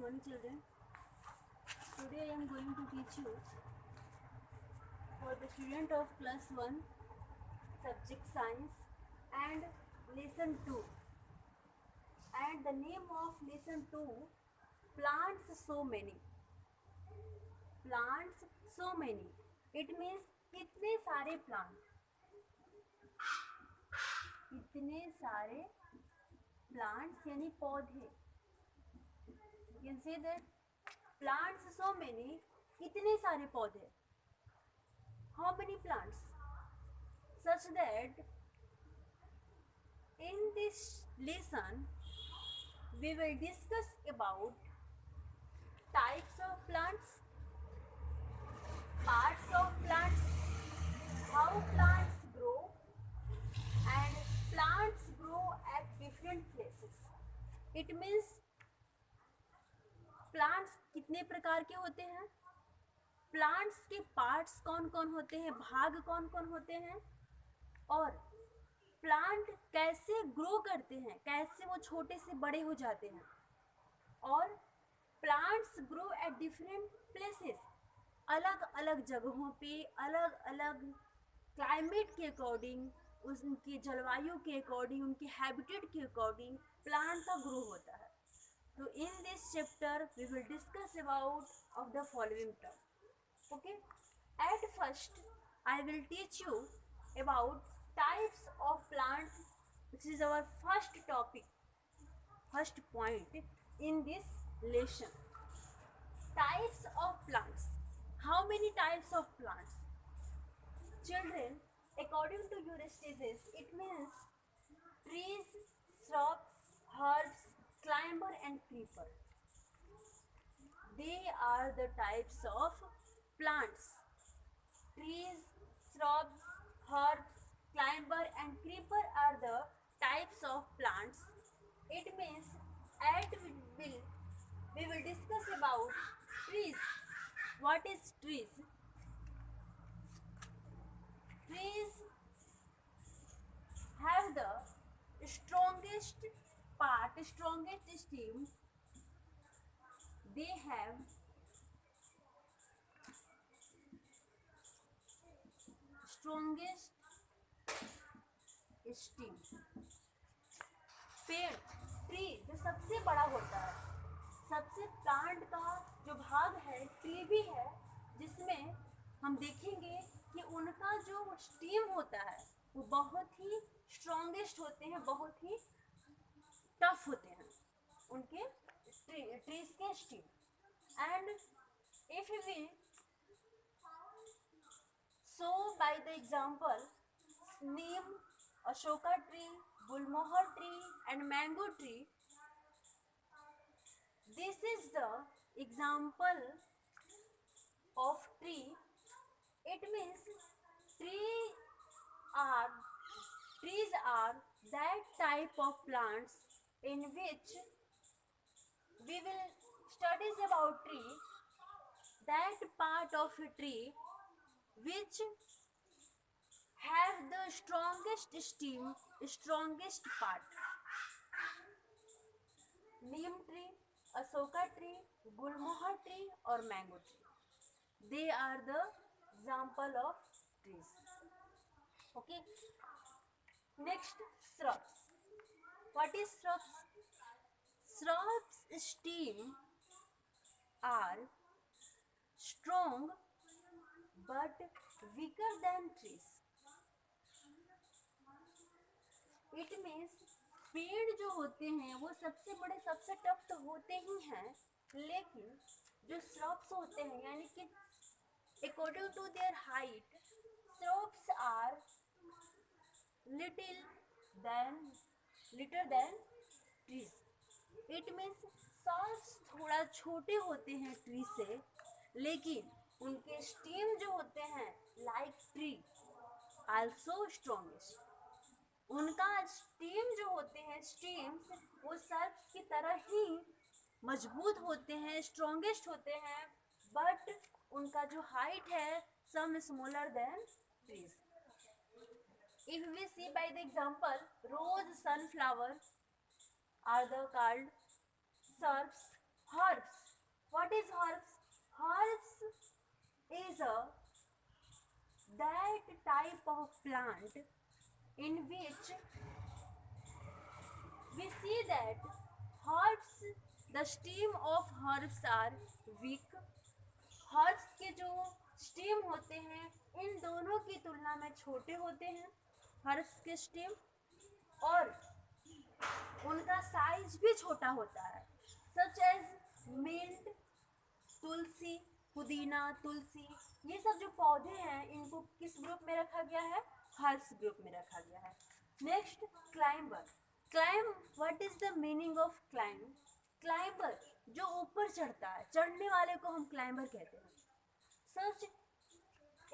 morning, children. Today I am going to teach you for the student of class 1 subject science and lesson 2. And the name of lesson 2, plants so many. Plants so many. It means कितने सारे plant, कितने सारे plants यानी पौधे. You can say that plants so many, कितने सारे पौधे. How many plants? Such that in this lesson we will discuss about types of plants, parts of plants, how plants grow, and plants grow at different places. It means plants कितने प्रकार के होते हैं, plants के parts कौन कौन होते हैं, भाग कौन कौन होते हैं, और प्लांट कैसे ग्रो करते हैं, कैसे वो छोटे से बड़े हो जाते हैं. और plants grow at different places, अलग अलग जगहों पे, अलग अलग क्लाइमेट के अकॉर्डिंग, उनकी जलवायु के अकॉर्डिंग, उनके हैबिटेट के अकॉर्डिंग प्लांट का ग्रो होता है. तो in this chapter we will discuss about of the following term. Okay, at first I will teach you about types of plants, which is our first topic, first point in this lesson. Types of plants. How many types of plants? Children, according to your stages, it means trees, shrubs, herbs, climber and creeper. They are the types of plants. Trees, shrubs, herbs, climber and creeper are the types of plants. It means we will discuss about trees. What is trees? Trees have the strongest part, strongest stem. They have strongest steam. पेड़, tree जो सबसे बड़ा होता है, सबसे plant का जो भाग है ट्री भी है, जिसमें हम देखेंगे कि उनका जो स्टीम होता है वो बहुत ही स्ट्रॉन्गेस्ट होते हैं, बहुत ही टफ होते हैं उनके ट्रीज के stem. And if we so by the example, neem, ashoka tree, gulmohar tree and mango tree, this is the example of tree. It means trees are that type of plants in which we will studies about tree, that part of a tree which have the strongest stem, strongest part. Neem tree, ashoka tree, gulmohar tree or mango tree, they are the example of trees. Okay, next, shrubs. What is shrubs? Shrubs stem are strong but weaker than trees. It means पेड़ जो होते हैं वो सबसे बड़े, सबसे tough तो होते ही हैं, लेकिन जो shrubs होते हैं यानी कि according to their height, shrubs are littler than trees. It means shrubs थोड़ा छोटे होते हैं ट्री से, लेकिन उनके स्टेम जो होते हैं लाइक ट्री आल्सो स्ट्रॉन्गेस्ट. उनका स्टेम जो होते हैं, स्टेम्स वो सर्प्स की तरह ही मजबूत होते हैं, स्ट्रॉन्गेस्ट होते हैं, बट उनका जो हाइट है some smaller than trees. If we see by the example, rose, sunflower are the called shrubs. Herbs. What is herbs? Herbs is a that type of plant in which we see that herbs, the stem of herbs are weak. Herbs के जो stem होते हैं इन दोनों की तुलना में छोटे होते हैं हर्ब्स के स्टेम, और उनका साइज भी छोटा होता है, सच एज मिंट, तुलसी, पुदीना, तुलसी, ये सब जो पौधे हैं इनको किस ग्रुप में रखा गया है? हर्ब्स ग्रुप में रखा गया है। Next, climber. What is the meaning of climber? जो ऊपर चढ़ता है, चढ़ने वाले को हम क्लाइंबर कहते हैं। सच,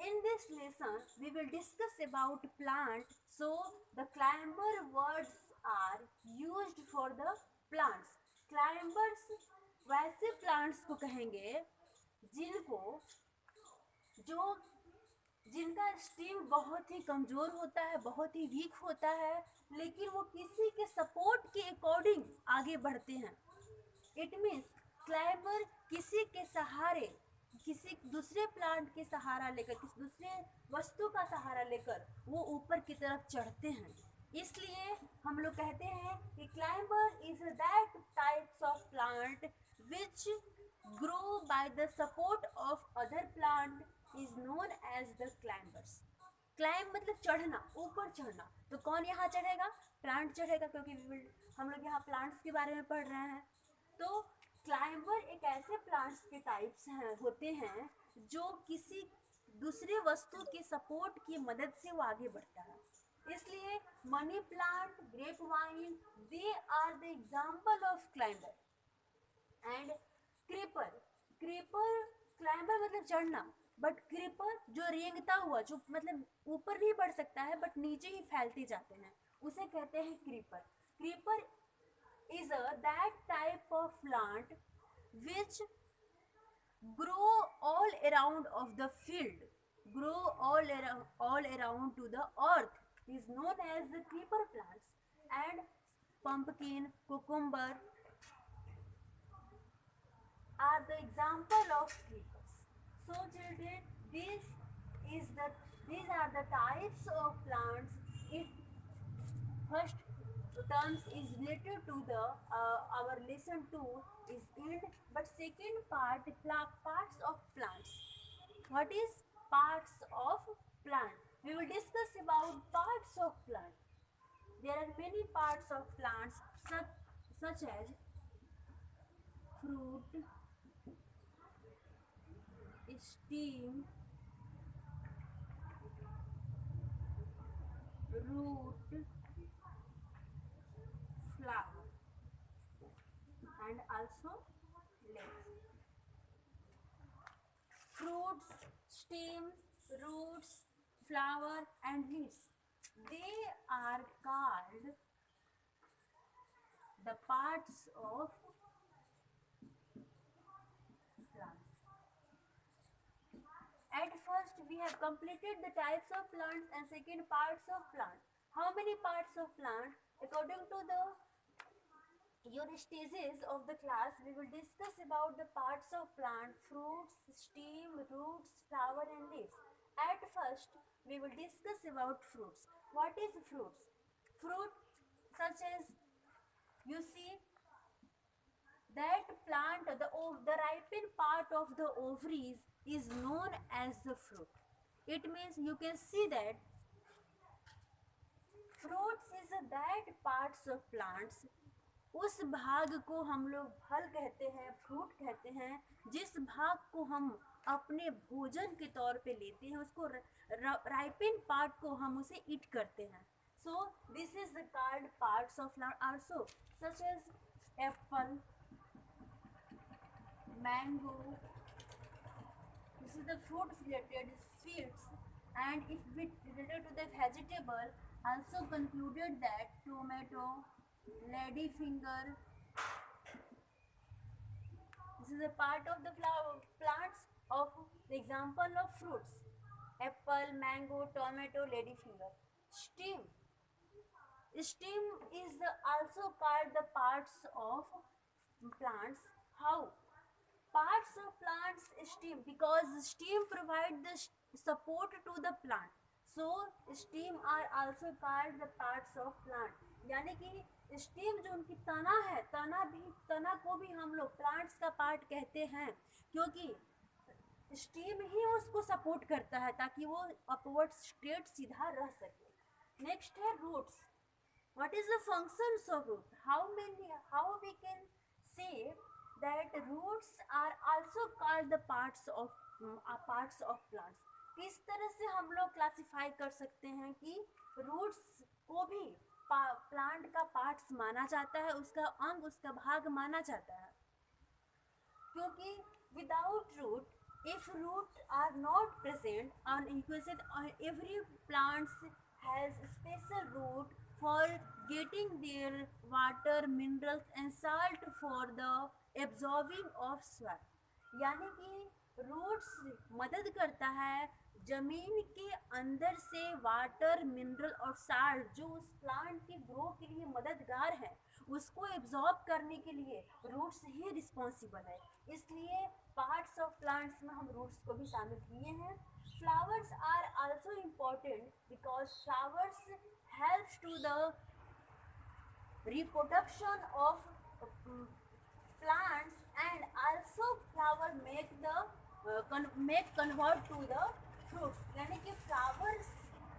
in this lesson we will discuss about plant, so the climber words are used for the plants. Climbers वैसे plants को कहेंगे जिनका स्टेम बहुत ही कमज़ोर होता है, बहुत ही वीक होता है, लेकिन वो किसी के सपोर्ट के अकॉर्डिंग आगे बढ़ते हैं। इट मीन्स क्लाइंबर किसी के सहारे, किसी दूसरे प्लांट के सहारा लेकर, किसी दूसरे वस्तु का सहारा लेकर वो ऊपर की तरफ चढ़ते हैं। इसलिए हम लोग कहते हैं कि climber is that types of plant which grow by the support of other plant is known as the climbers. Climb मतलब चढ़ना, ऊपर चढ़ना। तो कौन यहाँ चढ़ेगा? प्लांट चढ़ेगा, क्योंकि हम लोग यहाँ प्लांट्स के बारे में पढ़ रहे हैं। तो क्लाइंबर एक ऐसे प्लांट्स के टाइप्स होते हैं जो किसी दूसरे वस्तु के सपोर्ट की मदद से वो आगे बढ़ता है। इसलिए money plant, grape vine, they are the example of climber. And creeper, climber मतलब चढ़ना, बट क्रीपर जो रेंगता हुआ, जो मतलब ऊपर नहीं बढ़ सकता है बट नीचे ही फैलते जाते हैं, उसे कहते हैं creeper. Creeper is that type of plant which grow all around of the field, grow all around to the earth, is known as the creeper plants. And pumpkin, cucumber are the example of creepers. So children, these are the types of plants. It first terms is related to the our lesson 2 is end, but second part, parts of plants. What is parts of plant? We will discuss about parts of plant. There are many parts of plants such as fruit, stem, root, flower, and also leaves. Fruits, stems, roots, flower and leaves, they are called the parts of plant. At first we have completed the types of plants and second parts of plant. How many parts of plant? According to the your stages of the class, we will discuss about the parts of plant: fruits, stem, roots, flower and leaves. At first we will discuss about fruits. What is fruits? Fruit such as, you see, that plant, the ripened part of the ovaries is known as the fruit. It means you can see that fruits is that parts of plants, उस भाग को हम लोग फल कहते हैं, fruit कहते हैं, जिस भाग को हम अपने भोजन के तौर पे लेते हैं, उसको राइपिन पार्ट को हम उसे ईट करते हैं. So this is the called parts of plant also, such as apple, mango. This is the fruits related sweets. And if we related to the vegetable, also concluded that tomato, ladyfinger. This is a part of the plants of the example of fruits: apple, mango, tomato, ladyfinger. Stem. Stem is also called the parts of plants. how parts of plants steam, because steam provide the support to the plant, so steam are also called the parts of plant. यानी कि steam जो उनकी तना है, तना को भी हम लोग प्लांट्स का पार्ट कहते हैं, क्योंकि स्टीम ही उसको सपोर्ट करता है ताकि वो अपवर्ड स्ट्रेट सीधा रह सके। नेक्स्ट है roots. What is the functions of root? How we can say that roots are also called the parts of plants। किस तरह से हम लोग क्लासिफाई कर सकते हैं कि रूट्स को भी प्लांट का पार्ट्स माना जाता है, उसका अंग, उसका भाग माना जाता है, क्योंकि without root, if root are not present on equation, every plants has special root for getting their water, minerals and salt for the absorbing of soil। यानी कि रूट्स मदद करता है जमीन के अंदर से वाटर, मिनरल और साल्ट जो उस प्लांट के ग्रो के लिए मददगार है, उसको एब्जॉर्ब करने के लिए रूट्स ही रिस्पॉन्सिबल है। इसलिए पार्ट्स ऑफ प्लांट्स में हम रूट्स को भी शामिल किए हैं। Flowers are also important because flowers helps to the reproduction of plants, and also flower make convert to the fruits। यानी कि फ्लावर्स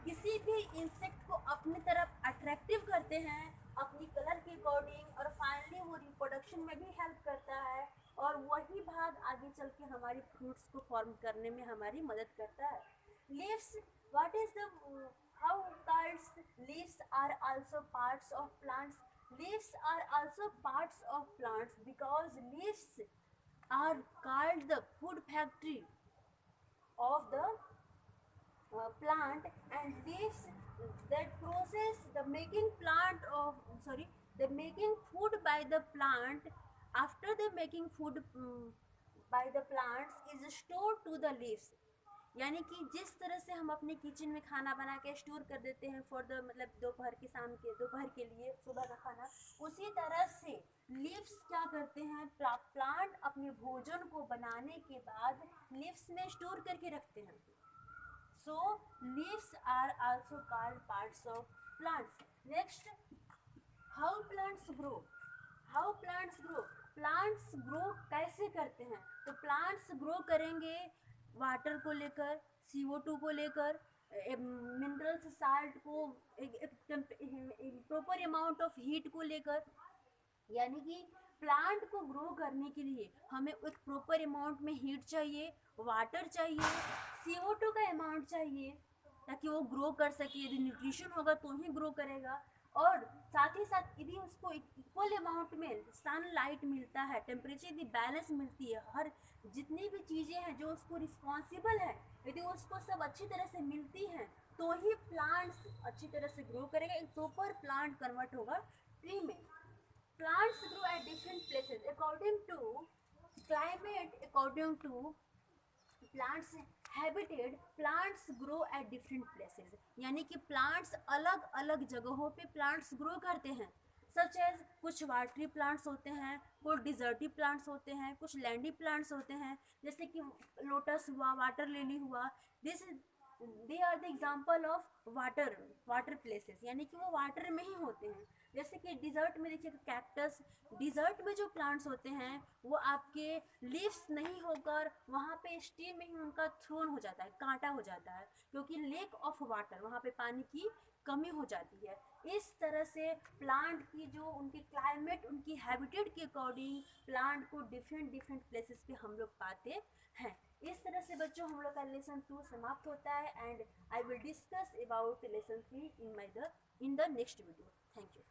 किसी भी इंसेक्ट को अपनी तरफ अट्रैक्टिव करते हैं अपनी कलर के अकॉर्डिंग, और फाइनली वो रिप्रोडक्शन में भी हेल्प करता है, और वही भाग आगे चल के हमारी फ्रूट्स को फॉर्म करने में हमारी मदद करता है। Leaves, what is the how called leaves are also parts of plants? Leaves are also parts of plants because leaves are called the food factory of the plant, and leaves that process the making food by the plant. After the making food by the plants is stored to the leaves। यानी कि जिस तरह से हम अपने kitchen में खाना बना के स्टोर कर देते हैं फॉर द मतलब दोपहर के लिए सुबह का खाना, उसी तरह से लीव्स क्या करते हैं, प्लांट अपने भोजन को बनाने के बाद लीव्स में स्टोर करके रखते हैं। So leaves are also called parts of plants. Next, how plants grow. Plants grow कैसे करते हैं? तो प्लांट्स ग्रो करेंगे वाटर को लेकर, CO2 को लेकर, मिनरल्स, साल्ट को, प्रॉपर अमाउंट ऑफ हीट को लेकर। यानी कि प्लांट को ग्रो करने के लिए हमें एक प्रॉपर अमाउंट में हीट चाहिए, वाटर चाहिए, CO2 का अमाउंट चाहिए ताकि वो ग्रो कर सके। यदि न्यूट्रिशन होगा तो ही ग्रो करेगा, और साथ ही साथ यदि उसको इक्वल अमाउंट में सनलाइट मिलता है, टेम्परेचर यदि बैलेंस मिलती है, हर जितनी भी चीज़ें हैं जो उसको रिस्पॉन्सिबल है, यदि उसको सब अच्छी तरह से मिलती हैं तो ही प्लांट्स अच्छी तरह से ग्रो करेगा, एक प्रॉपर प्लांट कन्वर्ट होगा ट्री में। Plants grow at different places according to climate, according to plants habitat, plants grow at different places. यानी कि प्लांट्स अलग अलग जगहों पे प्लांट्स ग्रो करते हैं, सच एज कुछ वाटरी प्लांट्स होते हैं, कुछ डिजर्टी प्लांट्स होते हैं, कुछ लैंडी प्लांट्स होते हैं, जैसे कि लोटस हुआ, वाटर लिली हुआ। They are the example of water places, यानी कि वो वाटर में ही होते हैं। जैसे कि डिज़र्ट में देखिए कैक्टस, डिज़र्ट में जो प्लांट्स होते हैं वो आपके लीव्स नहीं होकर वहाँ पे स्टीम में ही उनका थ्रोन हो जाता है, कांटा हो जाता है, क्योंकि लेक ऑफ वाटर, वहाँ पे पानी की कमी हो जाती है। इस तरह से प्लांट की जो उनकी क्लाइमेट, उनकी हैबिटेट के अकॉर्डिंग प्लांट को डिफरेंट प्लेसेस पे हम लोग पाते हैं। इस तरह से बच्चों हम लोग का लेसन 2 समाप्त होता है, and I will discuss about lesson 3 in the next video. Thank you.